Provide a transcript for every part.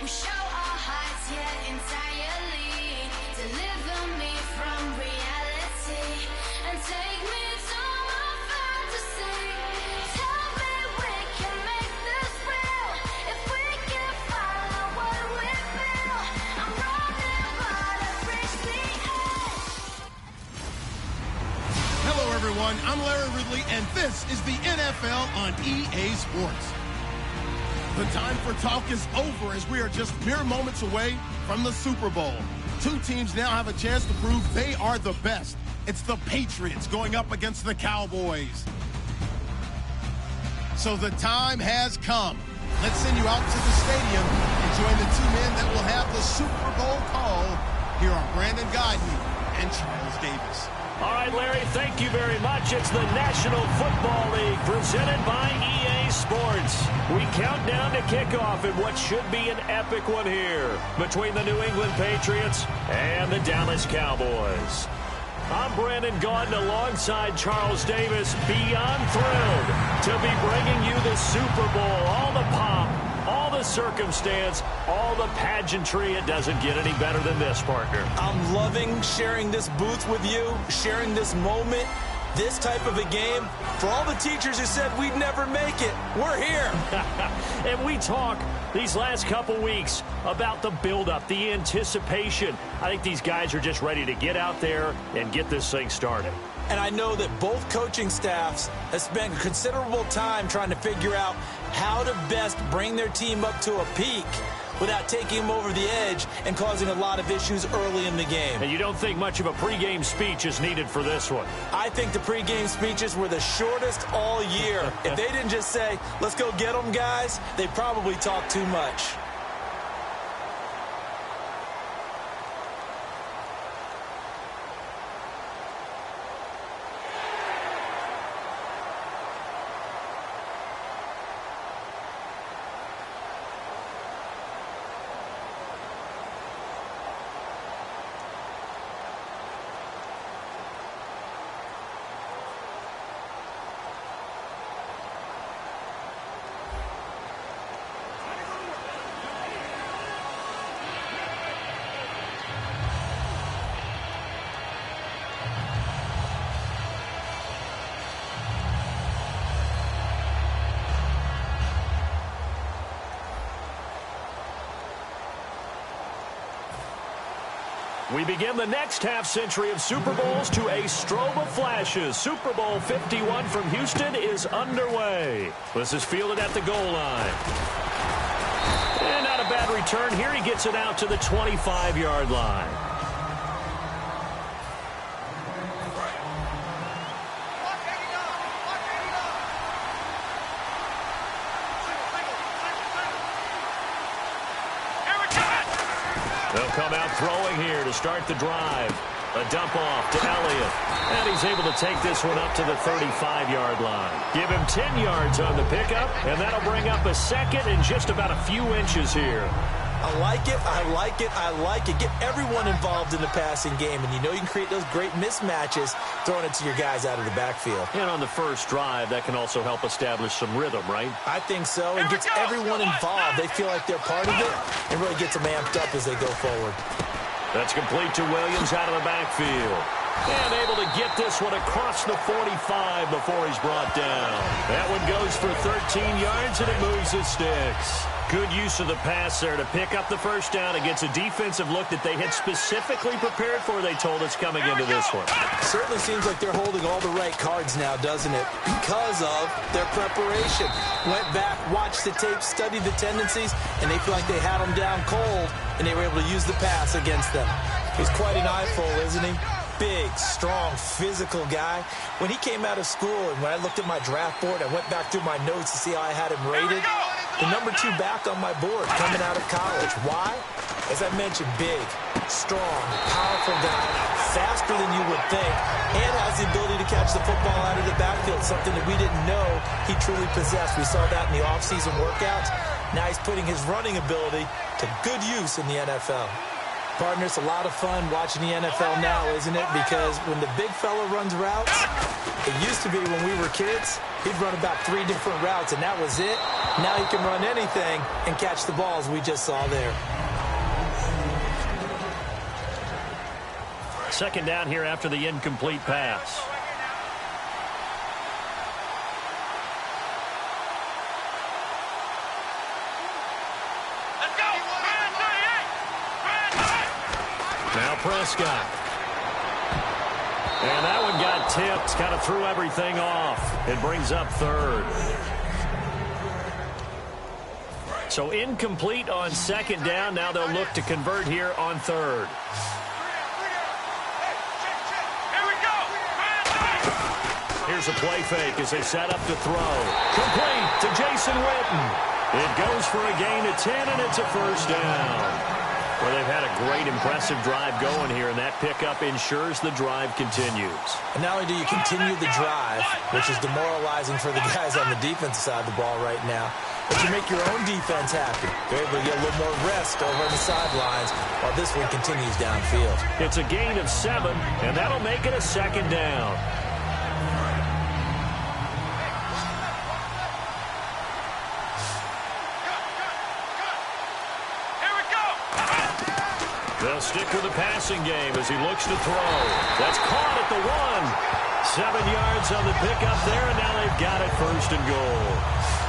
We show our hearts yet entirely. Deliver me from reality and take me to my fantasy. Tell me we can make this real if we can follow what we feel. I'm running but I've reached the edge. Hello everyone, I'm Larry Ridley and this is the NFL on EA Sports. The time for talk is over as we are just mere moments away from the Super Bowl. Two teams now have a chance to prove they are the best. It's the Patriots going up against the Cowboys. So the time has come. Let's send you out to the stadium and join the two men that will have the Super Bowl call. Here are Brandon Gaudin and Charles Davis. All right, Larry, thank you very much. It's the National Football League presented by EA Sports. We count down to kickoff in what should be an epic one here between the New England Patriots and the Dallas Cowboys. I'm Brandon Gaudin alongside Charles Davis, beyond thrilled to be bringing you the Super Bowl. All the pomp, all the circumstance, all the pageantry. It doesn't get any better than this, partner. I'm loving sharing this booth with you, sharing this moment, this type of a game. For all the teachers who said we'd never make it, we're here. And we talk these last couple weeks about the buildup, the anticipation. I think these guys are just ready to get out there and get this thing started. And I know that both coaching staffs have spent considerable time trying to figure out how to best bring their team up to a peak without taking them over the edge and causing a lot of issues early in the game. And you don't think much of a pregame speech is needed for this one? I think the pregame speeches were the shortest all year. If they didn't just say, let's go get them, guys, they probably talked too much. We begin the next half-century of Super Bowls to a strobe of flashes. Super Bowl 51 from Houston is underway. This is fielded at the goal line. And not a bad return here. He gets it out to the 25-yard line. They'll come out throwing here to start the drive. A dump off to Elliott. And he's able to take this one up to the 35-yard line. Give him 10 yards on the pickup, and that'll bring up a second in just about a few inches here. I like it, I like it, I like it. Get everyone involved in the passing game, and you know you can create those great mismatches throwing it to your guys out of the backfield. And on the first drive, that can also help establish some rhythm, right? I think so. It gets everyone involved. They feel like they're part of it and really gets them amped up as they go forward. That's complete to Williams out of the backfield. And able to get this one across the 45 before he's brought down. That one goes for 13 yards, and it moves the sticks. Good use of the pass there to pick up the first down against a defensive look that they had specifically prepared for, they told us, coming into this one. Certainly seems like they're holding all the right cards now, doesn't it? Because of their preparation. Went back, watched the tape, studied the tendencies, and they feel like they had them down cold, and they were able to use the pass against them. He's quite an eyeful, isn't he? Big, strong, physical guy. When he came out of school and when I looked at my draft board, I went back through my notes to see how I had him rated. The number 2 back on my board coming out of college. Why? As I mentioned, big, strong, powerful guy, faster than you would think, and has the ability to catch the football out of the backfield, something that we didn't know he truly possessed. We saw that in the offseason workouts. Now he's putting his running ability to good use in the NFL. Partner, it's a lot of fun watching the NFL now, isn't it? Because when the big fella runs routes, it used to be when we were kids, he'd run about 3 different routes, and that was it. Now he can run anything and catch the balls we just saw there. Second down here after the incomplete pass. Now Prescott. And that one got tipped, kind of threw everything off. It brings up third. So incomplete on second down. Now they'll look to convert here on third. Here's a play fake as they set up to throw. Complete to Jason Witten. It goes for a gain of 10, and it's a first down. Well, they've had a great, impressive drive going here, and that pickup ensures the drive continues. And not only do you continue the drive, which is demoralizing for the guys on the defensive side of the ball right now, but you make your own defense happy. They're able to get a little more rest over on the sidelines while this one continues downfield. It's a gain of 7, and that'll make it a second down. They'll stick with the passing game as he looks to throw. That's caught at the 1. 7 yards on the pickup there, and now they've got it first and goal.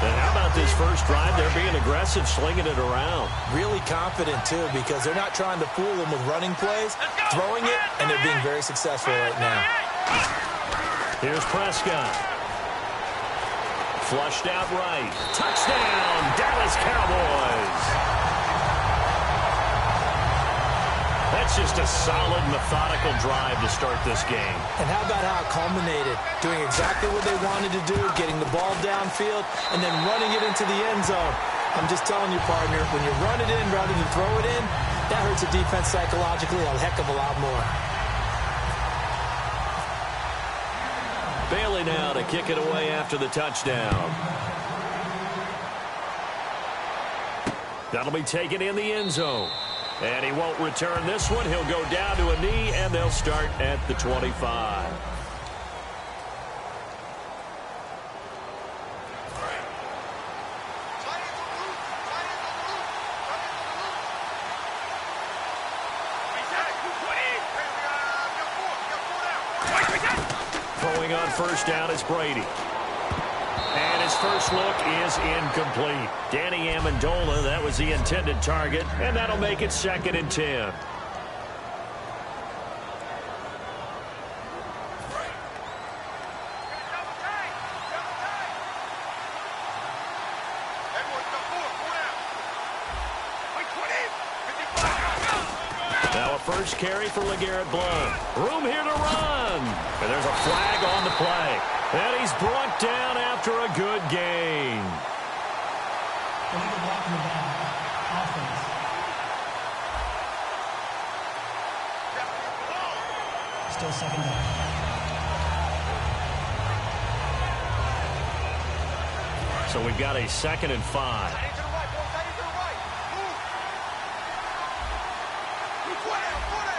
And how about this first drive? They're being aggressive, slinging it around. Really confident, too, because they're not trying to fool them with running plays, throwing it, and they're being very successful right now. Here's Prescott. Flushed out right. Touchdown, Dallas Cowboys. That's just a solid, methodical drive to start this game. And how about how it culminated? Doing exactly what they wanted to do, getting the ball downfield, and then running it into the end zone. I'm just telling you, partner, when you run it in rather than throw it in, that hurts a defense psychologically a heck of a lot more. Bailey now to kick it away after the touchdown. That'll be taken in the end zone. And he won't return this one. He'll go down to a knee, and they'll start at the 25. Throwing on first down is Brady. And his first look is incomplete. Danny Amendola, that was the intended target, and that'll make it second and 10. Now a first carry for LeGarrette Blount. Room here to run. And there's a flag on the play. And he's brought down after a good gain. Still second down. So we've got a 2nd and 5.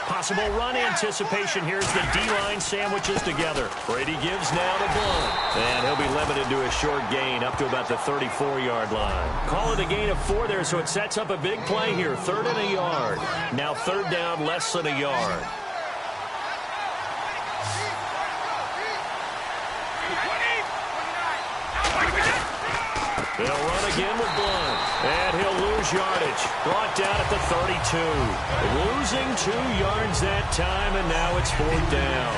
Possible run anticipation. Here's the D-line sandwiches together. Brady gives now to Blount. And he'll be limited to a short gain up to about the 34-yard line. Call it a gain of 4 there, so it sets up a big play here. 3rd and a yard. Now 3rd down, less than a yard. They'll run again with Blount. And he'll lose yardage. Brought down at the 32. Losing 2 yards that time, and now it's 4th down.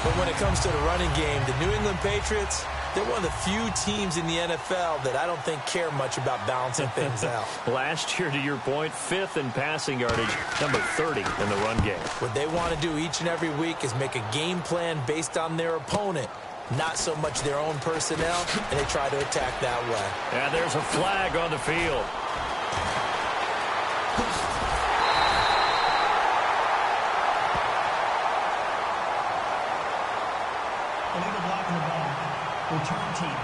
But when it comes to the running game, the New England Patriots, they're one of the few teams in the NFL that I don't think care much about balancing things out. Last year, to your point, 5th in passing yardage, number 30 in the run game. What they want to do each and every week is make a game plan based on their opponent, not so much their own personnel, and they try to attack that way. And there's a flag on the field. Illegal blocking the ball. Return team.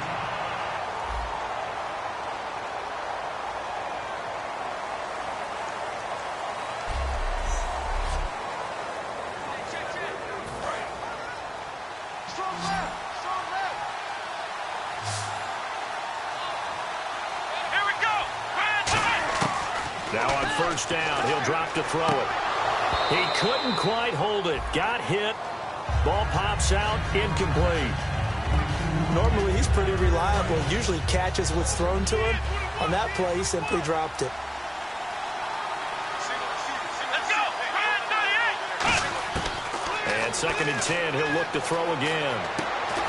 Now on first down, he'll drop to throw it. He couldn't quite hold it. Got hit. Ball pops out, incomplete. Normally, he's pretty reliable. Usually catches what's thrown to him. On that play, he simply dropped it. And 2nd and 10, he'll look to throw again.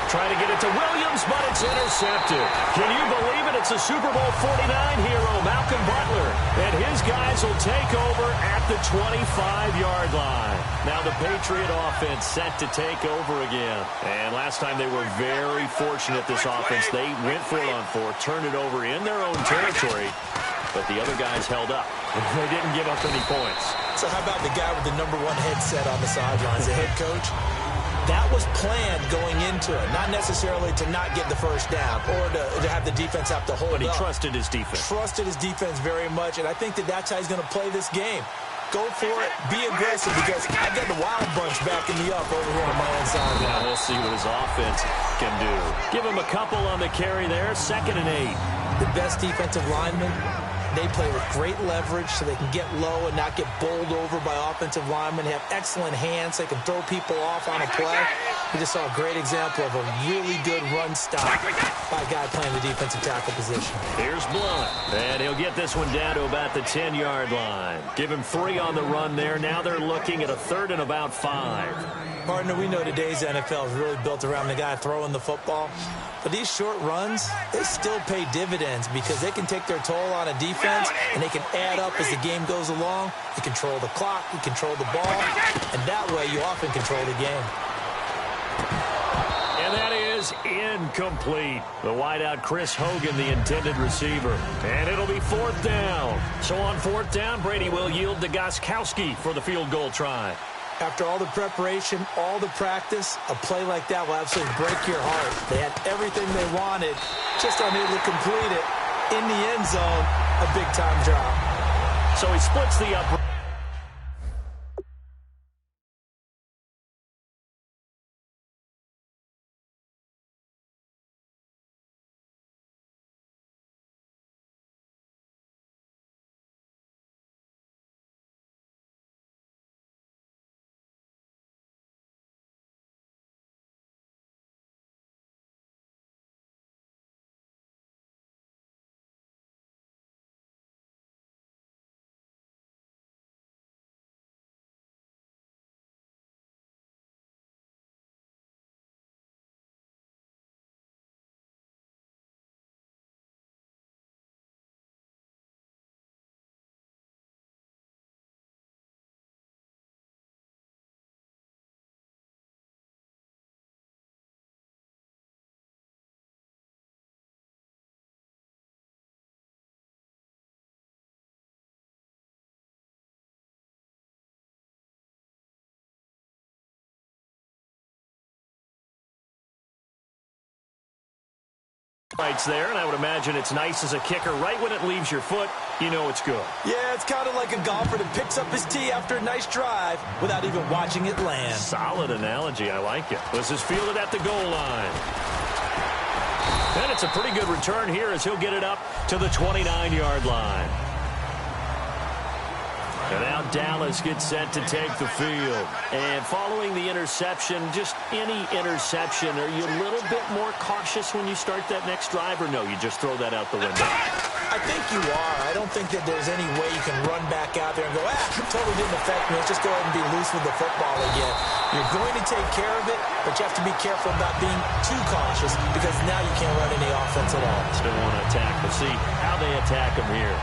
Trying to get it to Williams, but it's intercepted. Can you believe it? It's a Super Bowl 49 hero, Malcolm Butler. And his guys will take over at the 25-yard line. Now the Patriot offense set to take over again. And last time they were very fortunate, this offense. They went for it on 4, turned it over in their own territory. But the other guys held up. They didn't give up any points. So how about the guy with the #1 headset on the sidelines, the head coach? That was planned going into it, not necessarily to not get the first down or to have the defense have to hold up. But he trusted his defense. Trusted his defense very much, and I think that's how he's going to play this game. Go for it, be aggressive, because I got the Wild Bunch backing me up over here on my inside. Now we'll see what his offense can do. Give him a couple on the carry there, 2nd and 8. The best defensive linemen, they play with great leverage so they can get low and not get bowled over by offensive linemen. They have excellent hands. They can throw people off on a play. We just saw a great example of a really good run stop by a guy playing the defensive tackle position. Here's Blunt, and he'll get this one down to about the 10-yard line. Give him 3 on the run there. Now they're looking at a 3rd and about 5. Partner, we know today's NFL is really built around the guy throwing the football. But these short runs, they still pay dividends because they can take their toll on a defense and they can add up as the game goes along. You control the clock, you control the ball, and that way you often control the game. And that is incomplete. The wideout, Chris Hogan, the intended receiver. And it'll be 4th down. So on 4th down, Brady will yield to Gostkowski for the field goal try. After all the preparation, all the practice, a play like that will absolutely break your heart. They had everything they wanted, just unable to complete it. In the end zone, a big-time drop. So he splits the up. Rights there, and I would imagine it's nice as a kicker. Right when it leaves your foot, you know it's good. Yeah, it's kind of like a golfer that picks up his tee after a nice drive without even watching it land. Solid analogy. I like it. This is fielded at the goal line. And it's a pretty good return here as he'll get it up to the 29-yard line. And now Dallas gets set to take the field. And following the interception, just any interception, are you a little bit more cautious when you start that next drive, or no, you just throw that out the window? I think you are. I don't think that there's any way you can run back out there and go, totally didn't affect me. Let's just go ahead and be loose with the football again. You're going to take care of it, but you have to be careful about being too cautious because now you can't run any offense at all. Still want to attack. We'll see how they attack him here.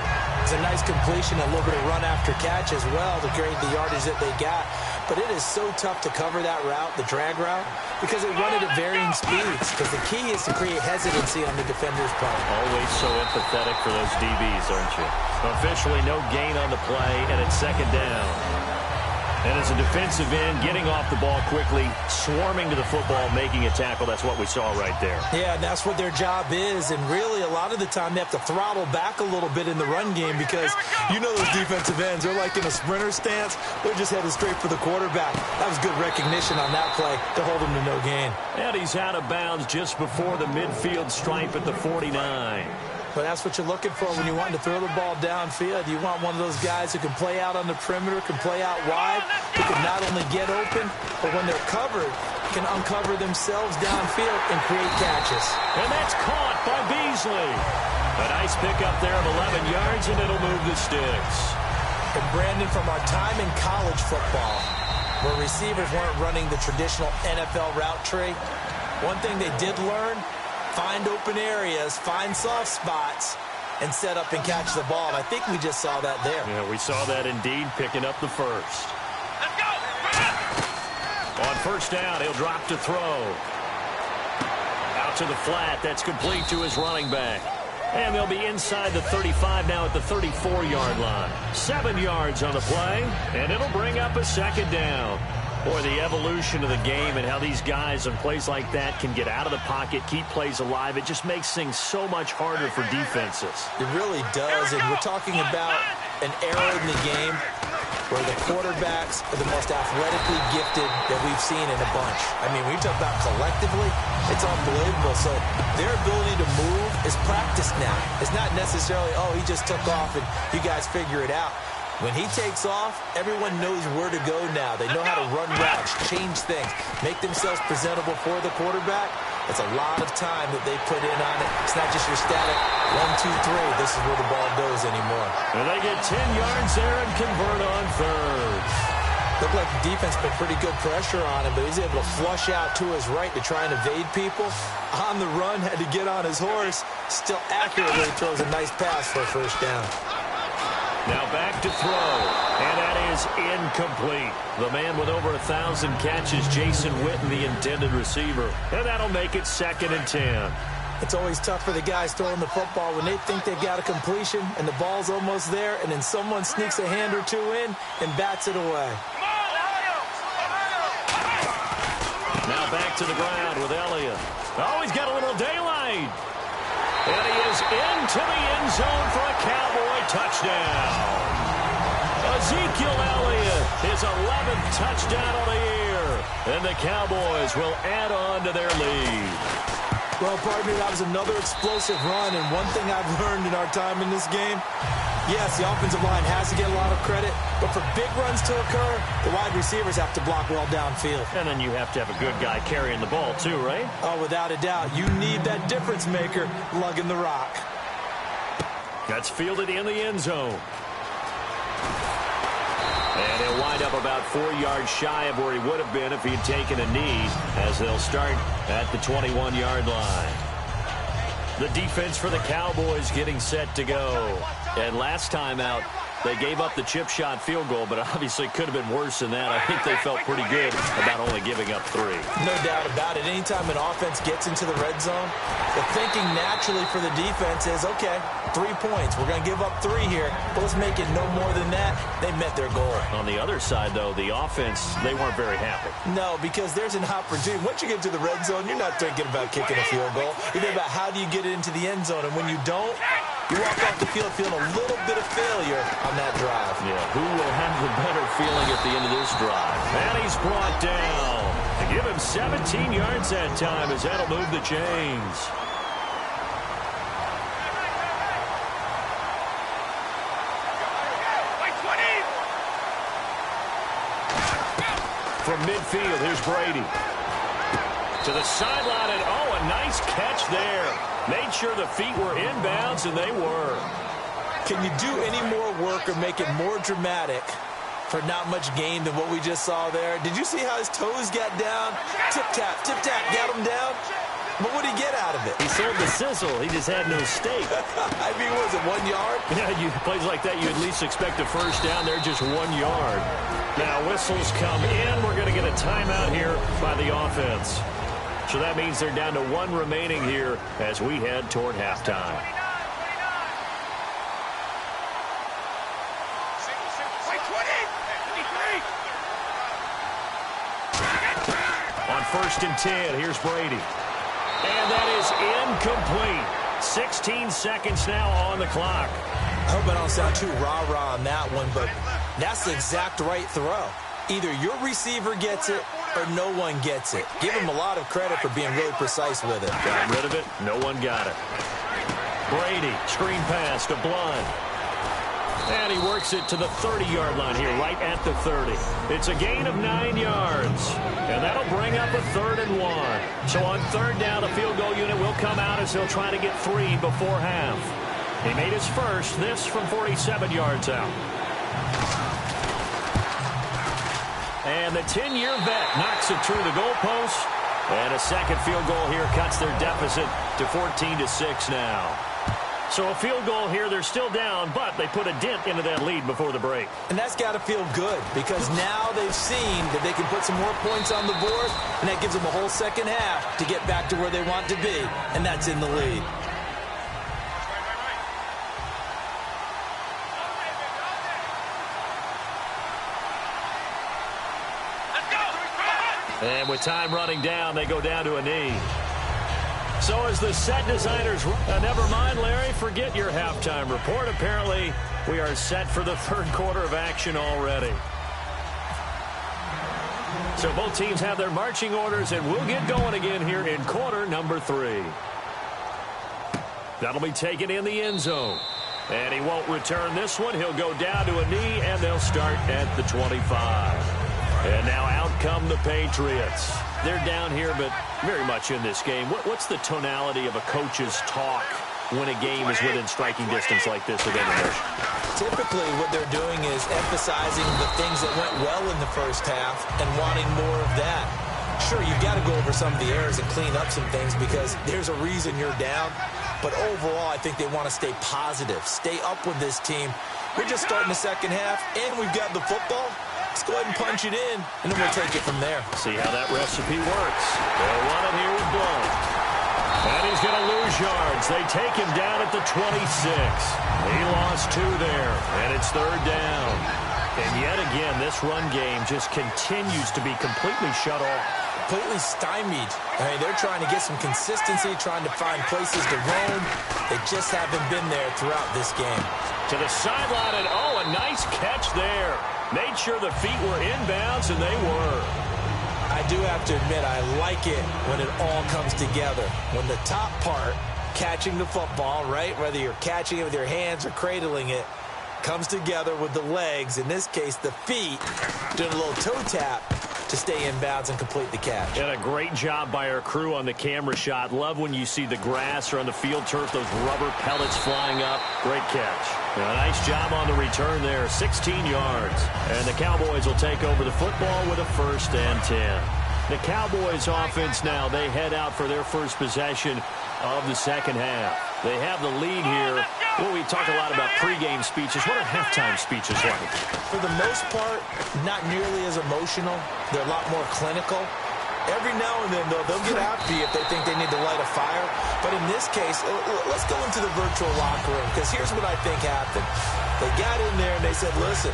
It's a nice completion, a little bit of run after catch as well to grade the yardage that they got. But it is so tough to cover that route, the drag route, because they run it at varying speeds. Because the key is to create hesitancy on the defender's part. Always so empathetic for those DBs, aren't you? Officially no gain on the play, and it's 2nd down. And as a defensive end, getting off the ball quickly, swarming to the football, making a tackle, that's what we saw right there. Yeah, and that's what their job is. And really, a lot of the time, they have to throttle back a little bit in the run game because you know those defensive ends, they're like in a sprinter stance. They're just headed straight for the quarterback. That was good recognition on that play to hold him to no gain. And he's out of bounds just before the midfield stripe at the 49. But that's what you're looking for when you want to throw the ball downfield. You want one of those guys who can play out on the perimeter, can play out wide, who can not only get open, but when they're covered, can uncover themselves downfield and create catches. And that's caught by Beasley. A nice pickup there of 11 yards, and it'll move the sticks. And Brandon, from our time in college football, where receivers weren't running the traditional NFL route tree, one thing they did learn, find open areas, find soft spots, and set up and catch the ball. And I think we just saw that there. Yeah, we saw that indeed, picking up the first. Let's go! On first down, he'll drop to throw. Out to the flat. That's complete to his running back. And they'll be inside the 35 now at the 34-yard line. 7 yards on the play, and it'll bring up a second down. Boy, the evolution of the game and how these guys in plays like that can get out of the pocket, keep plays alive, it just makes things so much harder for defenses. It really does, and we're talking about an era in the game where the quarterbacks are the most athletically gifted that we've seen in a bunch. I mean, when you talk about collectively, it's unbelievable. So their ability to move is practiced now. It's not necessarily, oh, he just took off and you guys figure it out. When he takes off, everyone knows where to go now. They know how to run routes, change things, make themselves presentable for the quarterback. It's a lot of time that they put in on it. It's not just your static 1, 2, 3. This is where the ball goes anymore. And they get 10 yards there and convert on third. Looked like the defense put pretty good pressure on him, but he's able to flush out to his right to try and evade people. On the run, had to get on his horse. Still accurately throws a nice pass for a first down. Now back to throw, and that is incomplete. The man with over 1,000 catches, Jason Witten, the intended receiver. And that'll make it 2nd and 10. It's always tough for the guys throwing the football when they think they've got a completion and the ball's almost there, and then someone sneaks a hand or two in and bats it away. Now back to the ground with Elliott. Oh, he's got a little daylight. And he is into the end zone for a Cowboy touchdown. Ezekiel Elliott, his 11th touchdown of the year. And the Cowboys will add on to their lead. Well, partner, that was another explosive run, and one thing I've learned in our time in this game, yes, the offensive line has to get a lot of credit, but for big runs to occur, the wide receivers have to block well downfield. And then you have to have a good guy carrying the ball too, right? Oh, without a doubt. You need that difference maker lugging the rock. That's fielded in the end zone. And he'll wind up about 4 yards shy of where he would have been if he'd taken a knee, as they'll start at the 21-yard line. The defense for the Cowboys getting set to go. And last time out, they gave up the chip shot field goal, but obviously could have been worse than that. I think they felt pretty good about only giving up 3. No doubt about it. Anytime an offense gets into the red zone, the thinking naturally for the defense is, okay, 3 points. We're going to give up 3 here, but let's make it no more than that. They met their goal. On the other side, though, the offense, they weren't very happy. No, because there's an opportunity. Once you get to the red zone, you're not thinking about kicking a field goal. You're thinking about how do you get it into the end zone, and when you don't, you walk off the field feeling a little bit of failure on that drive. Yeah, who will have the better feeling at the end of this drive? And he's brought down. To give him 17 yards that time, as that'll move the chains. From midfield, here's Brady. To the sideline, and oh, a nice catch there. Made sure the feet were inbounds, and they were. Can you do any more work or make it more dramatic for not much gain than what we just saw there? Did you see how his toes got down? Tip-tap, got him down. But what did he get out of it? He sold the sizzle. He just had no steak. I mean, was it 1 yard? Yeah, plays like that, you at least expect a first down. They're just 1 yard. Now, whistles come in. We're going to get a timeout here by the offense. So that means they're down to 1 remaining here as we head toward halftime. 1st and 10. Here's Brady. And that is incomplete. 16 seconds now on the clock. I hope I don't sound too rah-rah on that one, but that's the exact right throw. Either your receiver gets it or no one gets it. Give him a lot of credit for being really precise with it. Got rid of it. No one got it. Brady, screen pass to Blunt. And he works it to the 30-yard line here, right at the 30. It's a gain of 9 yards. And that'll bring up a 3rd and 1. So on 3rd down, the field goal unit will come out as he'll try to get 3 before half. He made his first, this from 47 yards out. And the 10-year vet knocks it through the goalpost. And a second field goal here cuts their deficit to 14-6 now. So a field goal here, they're still down, but they put a dent into that lead before the break. And that's got to feel good because now they've seen that they can put some more points on the board, and that gives them a whole second half to get back to where they want to be, and that's in the lead. And with time running down, they go down to a knee. So as the set designers, never mind, Larry, forget your halftime report. Apparently, we are set for the 3rd quarter of action already. So both teams have their marching orders, and we'll get going again here in quarter number 3. That'll be taken in the end zone. And he won't return this one. He'll go down to a knee, and they'll start at the 25. And now out come the Patriots. They're down here, but very much in this game. What's the tonality of a coach's talk when a game is within striking distance like this with animation? Typically, what they're doing is emphasizing the things that went well in the first half and wanting more of that. Sure, you've got to go over some of the errors and clean up some things because there's a reason you're down. But overall, I think they want to stay positive, stay up with this team. We're just starting the second half, and we've got the football. Let's go ahead and punch it in, and then we'll take it from there. See how that recipe works. They'll run it here with Blunt. And he's going to lose yards. They take him down at the 26. He lost 2 there, and it's 3rd down. And yet again, this run game just continues to be completely shut off. Completely stymied. I mean, they're trying to get some consistency, trying to find places to roam. They just haven't been there throughout this game. To the sideline, and oh, a nice catch there. Made sure the feet were inbounds, and they were. I do have to admit, I like it when it all comes together. When the top part, catching the football, right, whether you're catching it with your hands or cradling it, comes together with the legs, in this case the feet, doing a little toe tap to stay in bounds and complete the catch. And a great job by our crew on the camera shot. Love when you see the grass or on the field turf, those rubber pellets flying up. Great catch. And a nice job on the return there, 16 yards. And the Cowboys will take over the football with a 1st and 10. The Cowboys offense now, they head out for their first possession of the second half. They have the lead here. Well, we talk a lot about pregame speeches. What are halftime speeches like? For the most part, not nearly as emotional. They're a lot more clinical. Every now and then, though, they'll get after you if they think they need to light a fire. But in this case, let's go into the virtual locker room, because here's what I think happened. They got in there and they said, listen,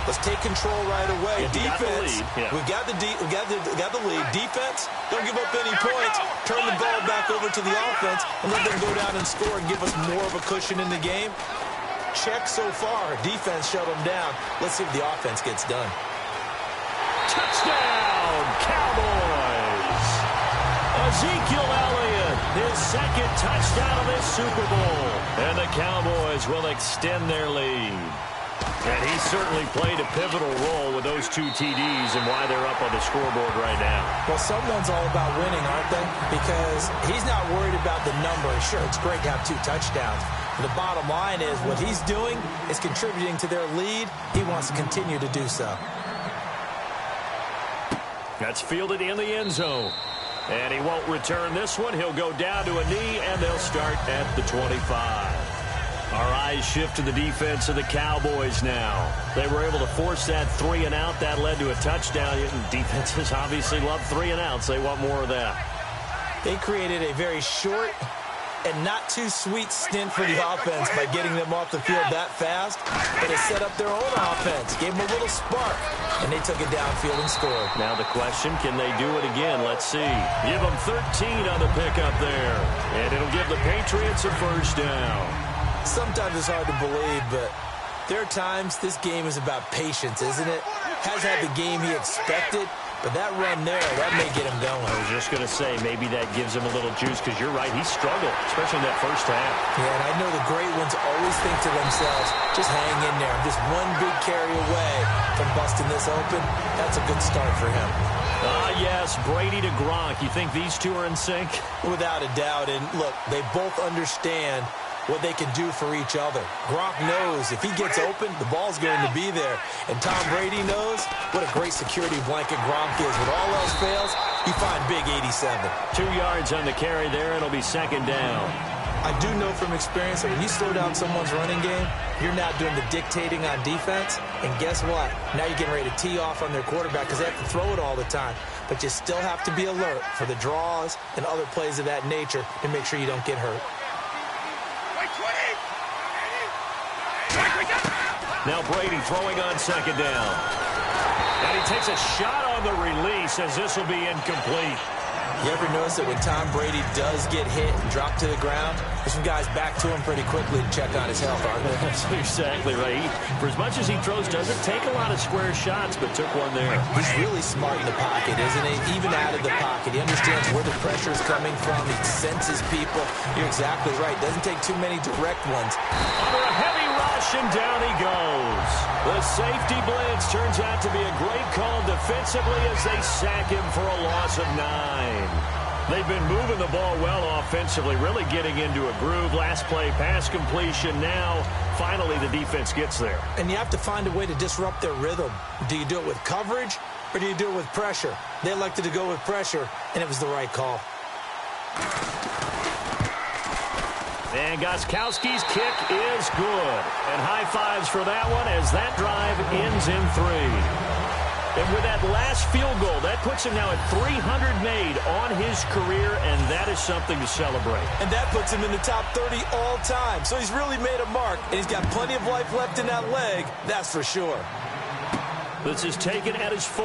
let's take control right away. Defense, we've got the lead. Defense, don't give up any points. Turn the ball back over to the offense and let them go down and score and give us more of a cushion in the game. Check so far. Defense shut them down. Let's see if the offense gets done. Touchdown, Cowboys! Ezekiel Elliott, his 2nd touchdown of this Super Bowl. And the Cowboys will extend their lead. And he certainly played a pivotal role with those 2 TDs and why they're up on the scoreboard right now. Well, someone's all about winning, aren't they? Because he's not worried about the number. Sure, it's great to have 2 touchdowns. But the bottom line is what he's doing is contributing to their lead. He wants to continue to do so. That's fielded in the end zone. And he won't return this one. He'll go down to a knee, and they'll start at the 25. Our eyes shift to the defense of the Cowboys now. They were able to force that 3 and out. That led to a touchdown. Defenses obviously love 3 and outs. They want more of that. They created a very short and not too sweet stint for the offense by getting them off the field that fast, but it set up their own offense, gave them a little spark, and they took it downfield and scored. Now the question, can they do it again? Let's see. Give them 13 on the pickup there, and it'll give the Patriots a first down. Sometimes it's hard to believe, but there are times this game is about patience, isn't it? Has had the game he expected, but that run there, that may get him going. I was just going to say, maybe that gives him a little juice, because you're right, he struggled, especially in that first half. Yeah, and I know the great ones always think to themselves, just hang in there. I'm just one big carry away from busting this open. That's a good start for him. Ah, yes, Brady to Gronk. You think these two are in sync? Without a doubt, and look, they both understand what they can do for each other. Gronk knows if he gets open, the ball's going to be there. And Tom Brady knows what a great security blanket Gronk is. When all else fails, you find big 87. 2 yards on the carry there, and it'll be second down. I do know from experience that when you slow down someone's running game, you're not doing the dictating on defense. And guess what? Now you're getting ready to tee off on their quarterback because they have to throw it all the time. But you still have to be alert for the draws and other plays of that nature to make sure you don't get hurt. Now Brady throwing on second down. And he takes a shot on the release as this will be incomplete. You ever notice that when Tom Brady does get hit and drop to the ground, there's some guys back to him pretty quickly to check on his health, aren't there? That's exactly right. For as much as he throws, doesn't take a lot of square shots, but took one there. He's really smart in the pocket, isn't he? Even out of the pocket. He understands where the pressure is coming from. He senses people. You're exactly right. Doesn't take too many direct ones. Under a heavy rush, and down he goes. The safety blitz turns out to be a great call defensively as they sack him for a loss of 9. They've been moving the ball well offensively, really getting into a groove. Last play, pass completion. Now, finally, the defense gets there. And you have to find a way to disrupt their rhythm. Do you do it with coverage, or do you do it with pressure? They elected to go with pressure, and it was the right call. And Gostkowski's kick is good. And high fives for that one as that drive ends in 3. And with that last field goal, that puts him now at 300 made on his career, and that is something to celebrate. And that puts him in the top 30 all time. So he's really made a mark, and he's got plenty of life left in that leg, that's for sure. This is taken at his 4.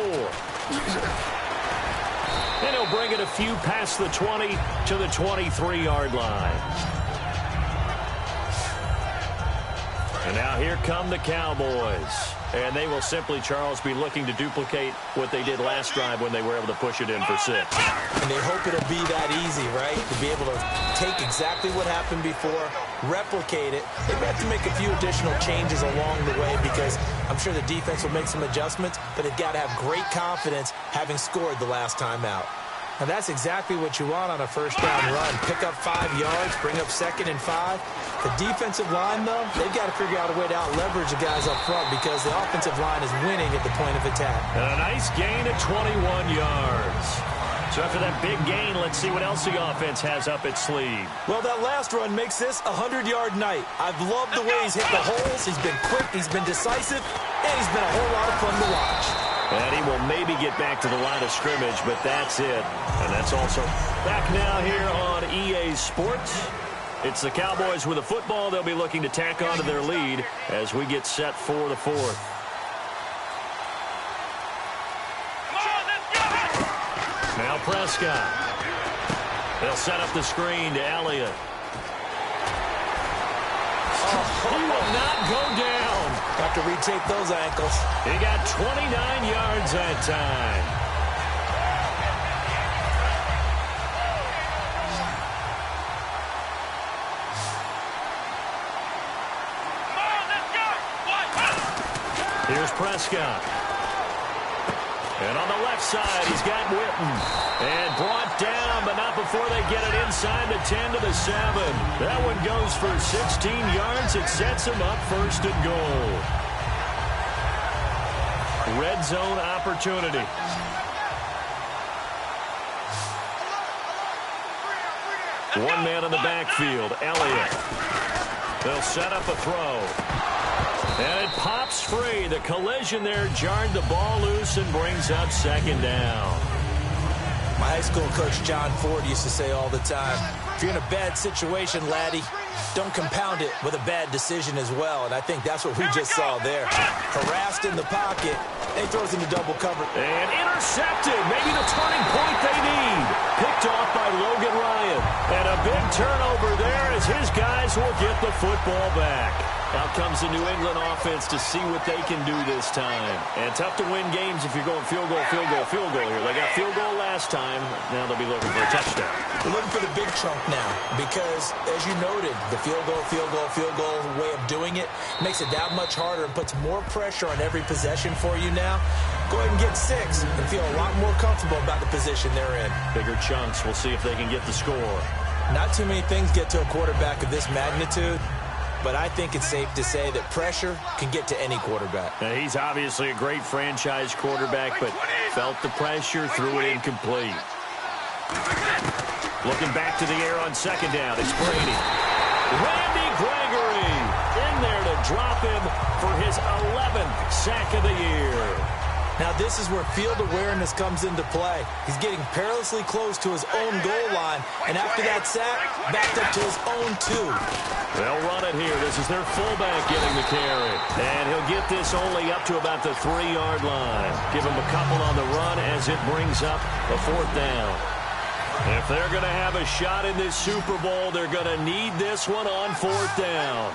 And he'll bring it a few past the 20 to the 23-yard line. And now here come the Cowboys. And they will simply, Charles, be looking to duplicate what they did last drive when they were able to push it in for 6. And they hope it'll be that easy, right? To be able to take exactly what happened before, replicate it. They have to make a few additional changes along the way because I'm sure the defense will make some adjustments, but they've got to have great confidence having scored the last time out. And that's exactly what you want on a first down run. Pick up 5 yards, bring up 2nd and 5. The defensive line, though, they've got to figure out a way to out-leverage the guys up front because the offensive line is winning at the point of attack. And a nice gain at 21 yards. So after that big gain, let's see what else the offense has up its sleeve. Well, that last run makes this a 100-yard night. I've loved the way he's hit the holes. He's been quick, he's been decisive, and he's been a whole lot of fun to watch. And he will maybe get back to the line of scrimmage, but that's it. And that's also back now here on EA Sports. It's the Cowboys with the football. They'll be looking to tack on to their lead as we get set for the 4th. Now Prescott. They'll set up the screen to Elliott. He will not go down. Have to retake those ankles. He got 29 yards that time. Here's Prescott. And on the left side, he's got Witten. And brought down, but not before they get it inside the 10 to the 7. That one goes for 16 yards. It sets him up 1st and goal. Red zone opportunity. One man in the backfield, Elliott. They'll set up a throw. And it pops free. The collision there jarred the ball loose and brings up 2nd down. My high school coach, John Ford, used to say all the time, if you're in a bad situation, laddie, don't compound it with a bad decision as well. And I think that's what we just saw there. Harassed in the pocket, and he throws into double cover. And intercepted. Maybe the turning point they need. Picked off by Logan Ryan. And a big turnover there as his guys will get the football back. Out comes the New England offense to see what they can do this time. And tough to win games if you're going field goal, field goal, field goal here. They got field goal last time. Now they'll be looking for a touchdown. They're looking for the big chunk now because, as you noted, the field goal, field goal, field goal way of doing it makes it that much harder and puts more pressure on every possession for you now. Go ahead and get 6 and feel a lot more comfortable about the position they're in. Bigger chunks. We'll see if they can get the score. Not too many things get to a quarterback of this magnitude, but I think it's safe to say that pressure can get to any quarterback. Now, he's obviously a great franchise quarterback, but felt the pressure, threw it incomplete. Looking back to the air on second down, it's Brady. Randy Gregory in there to drop him for his 11th sack of the year. Now, this is where field awareness comes into play. He's getting perilously close to his own goal line, and after that sack, backed up to his own 2. They'll run it here. This is their fullback getting the carry. And he'll get this only up to about the 3-yard line. Give him a couple on the run as it brings up a 4th down. If they're going to have a shot in this Super Bowl, they're going to need this one on 4th down.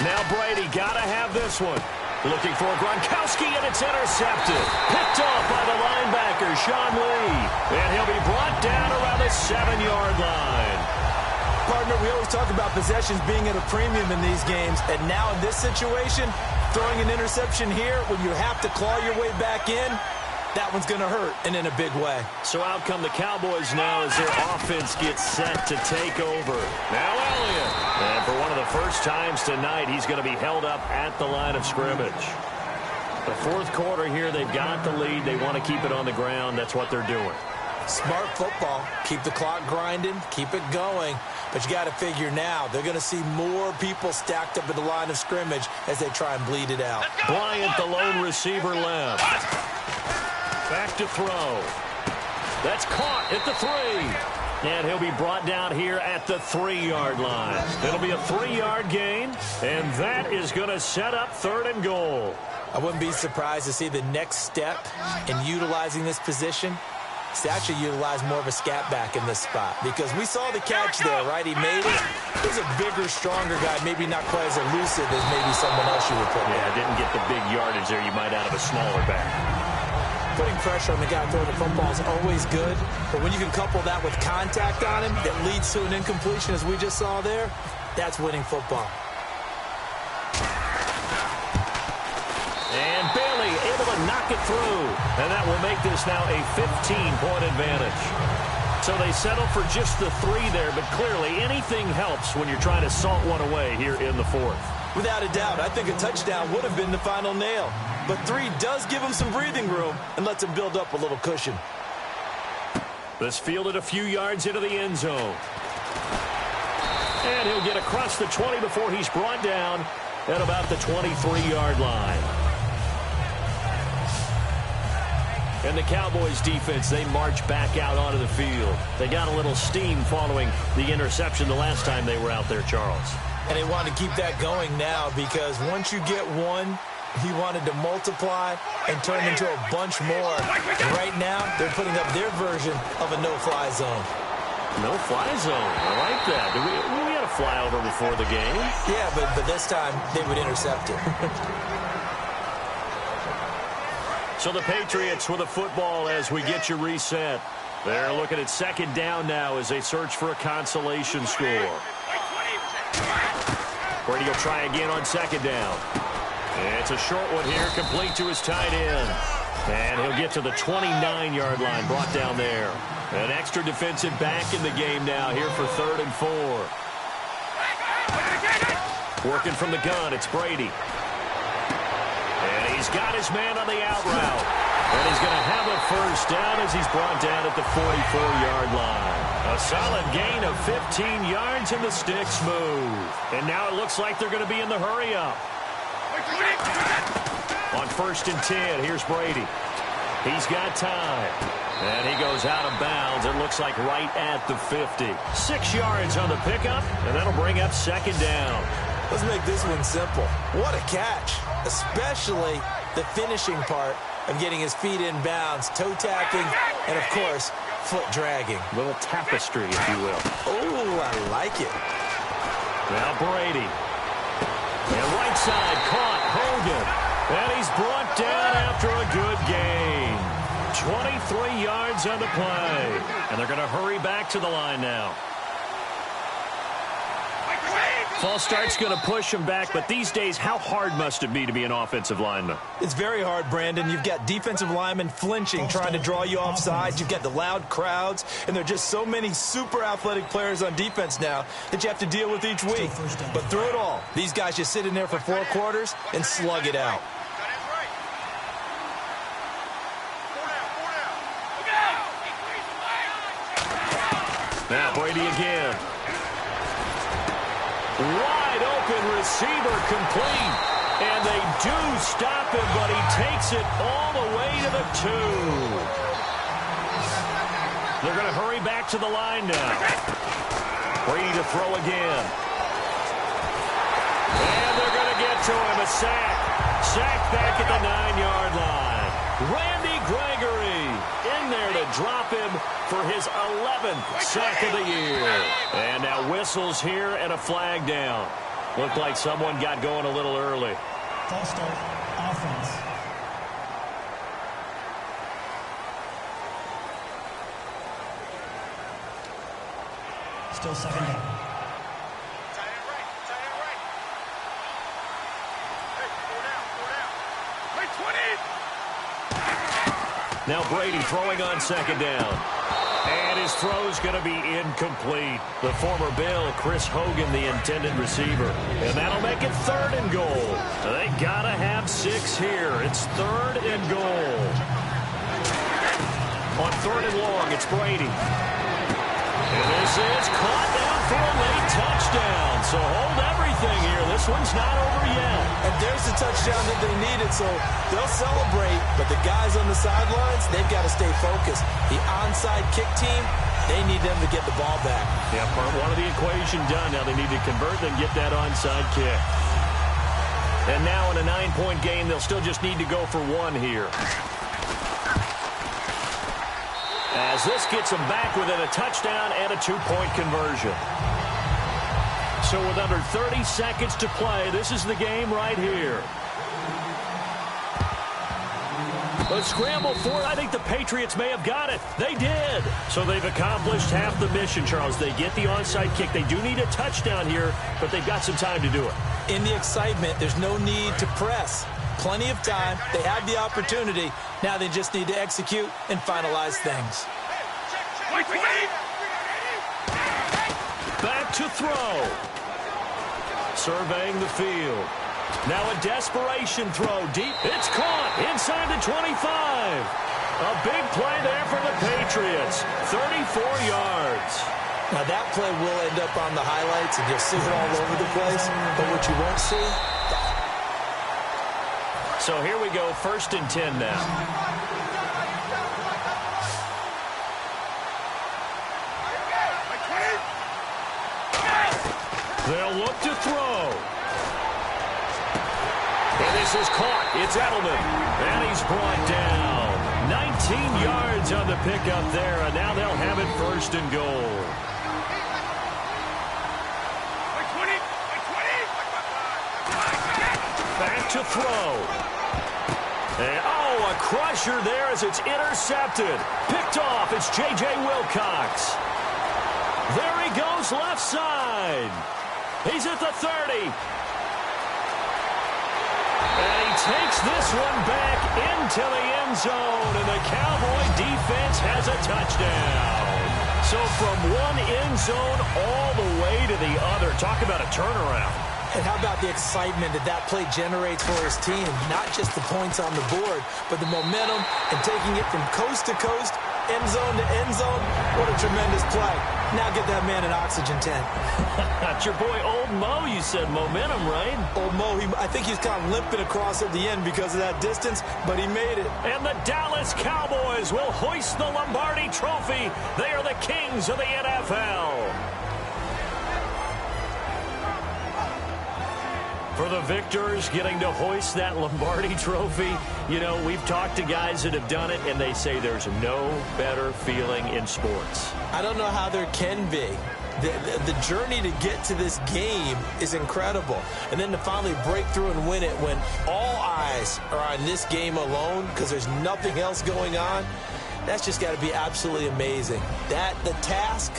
Now Brady got to have this one. Looking for Gronkowski, and it's intercepted. Picked off by the linebacker, Sean Lee. And he'll be brought down around the 7-yard line. Partner, we always talk about possessions being at a premium in these games. And now in this situation, throwing an interception here when you have to claw your way back in, that one's going to hurt, and in a big way. So out come the Cowboys now as their offense gets set to take over. Now Elliott. And for one of the first times tonight, he's going to be held up at the line of scrimmage. The 4th quarter here, they've got the lead. They want to keep it on the ground. That's what they're doing. Smart football. Keep the clock grinding. Keep it going. But you got to figure now, they're going to see more people stacked up at the line of scrimmage as they try and bleed it out. Bryant, the lone receiver, left. Back to throw. That's caught at the 3. And he'll be brought down here at the 3-yard line. It'll be a 3-yard gain, and that is going to set up 3rd and goal. I wouldn't be surprised to see the next step in utilizing this position is to actually utilize more of a scat back in this spot. Because we saw the catch there, right? He made it. He's a bigger, stronger guy, maybe not quite as elusive as maybe someone else you would put there. Yeah, didn't get the big yardage there you might out of a smaller back. Putting pressure on the guy throwing the football is always good, but when you can couple that with contact on him that leads to an incompletion, as we just saw there, that's winning football. And Bailey able to knock it through, and that will make this now a 15-point advantage. So they settle for just the 3 there, but clearly anything helps when you're trying to salt one away here in the 4th. Without a doubt, I think a touchdown would have been the final nail. But 3 does give him some breathing room and lets him build up a little cushion. This fielded a few yards into the end zone. And he'll get across the 20 before he's brought down at about the 23-yard line. And the Cowboys defense, they march back out onto the field. They got a little steam following the interception the last time they were out there, Charles. And they want to keep that going now because once you get one, he wanted to multiply and turn into a bunch more. And right now, they're putting up their version of a no-fly zone. No-fly zone. I like that. We had a flyover before the game. Yeah, but this time, they would intercept it. So the Patriots with a football as we get you reset. They're looking at 2nd down now as they search for a consolation score. Brady will try again on 2nd down. It's a short one here, complete to his tight end. And he'll get to the 29-yard line, brought down there. An extra defensive back in the game now here for 3rd and 4. Working from the gun, it's Brady. And he's got his man on the out route. And he's going to have a 1st down as he's brought down at the 44-yard line. A solid gain of 15 yards, and the sticks move. And now it looks like they're going to be in the hurry-up. On 1st and 10, here's Brady. He's got time. And he goes out of bounds. It looks like right at the 50. 6 yards on the pickup, and that'll bring up 2nd down. Let's make this one simple. What a catch, especially the finishing part of getting his feet in bounds, toe tapping, and, of course, foot dragging. A little tapestry, if you will. Oh, I like it. Now Brady. And right side caught Hogan. And he's brought down after a good gain. 23 yards on the play. And they're going to hurry back to the line now. False start's going to push him back, but these days, how hard must it be to be an offensive lineman? It's very hard, Brandon. You've got defensive linemen flinching, trying to draw you off sides. You've got the loud crowds, and there are just so many super athletic players on defense now that you have to deal with each week. But through it all, these guys just sit in there for 4 quarters and slug it out. Now Brady again. Wide open receiver complete. And they do stop him, but he takes it all the way to the 2. They're going to hurry back to the line now. Brady to throw again. And they're going to get to him. A sack. Sack back at the 9-yard line. Randy Gregory in there to drop him for his 11th sack of the year. And now whistles here and a flag down. Looked like someone got going a little early. False start, offense. Still 2nd down. Now Brady throwing on 2nd down. And his throw's going to be incomplete. The former Bill, Chris Hogan, the intended receiver. And that'll make it 3rd and goal. They got to have 6 here. It's 3rd and goal. On 3rd and long, it's Brady. And this is caught down for a late touchdown. So hold everything here. This one's not over yet. And there's the touchdown that they needed, so they'll celebrate. But the guys on the sidelines, they've got to stay focused. The onside kick team, they need them to get the ball back. Yeah, part 1 of the equation done. Now they need to convert and get that onside kick. And now in a 9-point game, they'll still just need to go for 1 here. As this gets them back within a touchdown and a 2-point conversion. So with under 30 seconds to play, this is the game right here. But scramble for it. I think the Patriots may have got it. They did. So they've accomplished half the mission, Charles. They get the onside kick. They do need a touchdown here, but they've got some time to do it. In the excitement, there's no need to press. Plenty of time. They have the opportunity. Now they just need to execute and finalize things. Back to throw. Surveying the field. Now a desperation throw deep. It's caught inside the 25. A big play there for the Patriots. 34 yards. Now that play will end up on the highlights, and you'll see it all over the place. But what you won't see... So here we go, 1st and 10 now. They'll look to throw. And this is caught. It's Edelman. And he's brought down. 19 yards on the pickup there, and now they'll have it 1st and goal. Back to throw. And, a crusher there as it's intercepted. Picked off. It's J.J. Wilcox. There he goes left side. He's at the 30. And he takes this one back into the end zone, and the Cowboy defense has a touchdown. So from one end zone all the way to the other. Talk about a turnaround. And how about the excitement that play generates for his team? Not just the points on the board, but the momentum and taking it from coast to coast end zone to end zone. What a tremendous play. Now get that man an oxygen tent. That's your boy Old Mo, you said. Momentum, right? Old Mo, I think he's kind of limping across at the end because of that distance, but he made it. And the Dallas Cowboys will hoist the Lombardi Trophy. They are the kings of the NFL. For the victors getting to hoist that Lombardi Trophy, you know, we've talked to guys that have done it, and they say there's no better feeling in sports. I don't know how there can be. The journey to get to this game is incredible. And then to finally break through and win it when all eyes are on this game alone because there's nothing else going on, that's just got to be absolutely amazing. The task,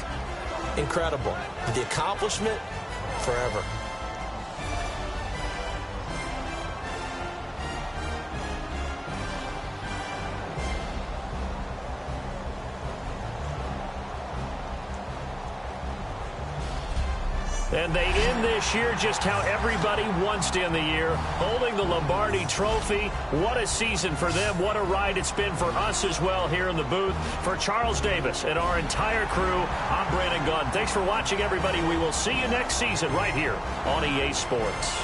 incredible. But the accomplishment, forever. And they end this year just how everybody wants to end the year, holding the Lombardi Trophy. What a season for them. What a ride it's been for us as well here in the booth. For Charles Davis and our entire crew, I'm Brandon Gunn. Thanks for watching, everybody. We will see you next season right here on EA Sports.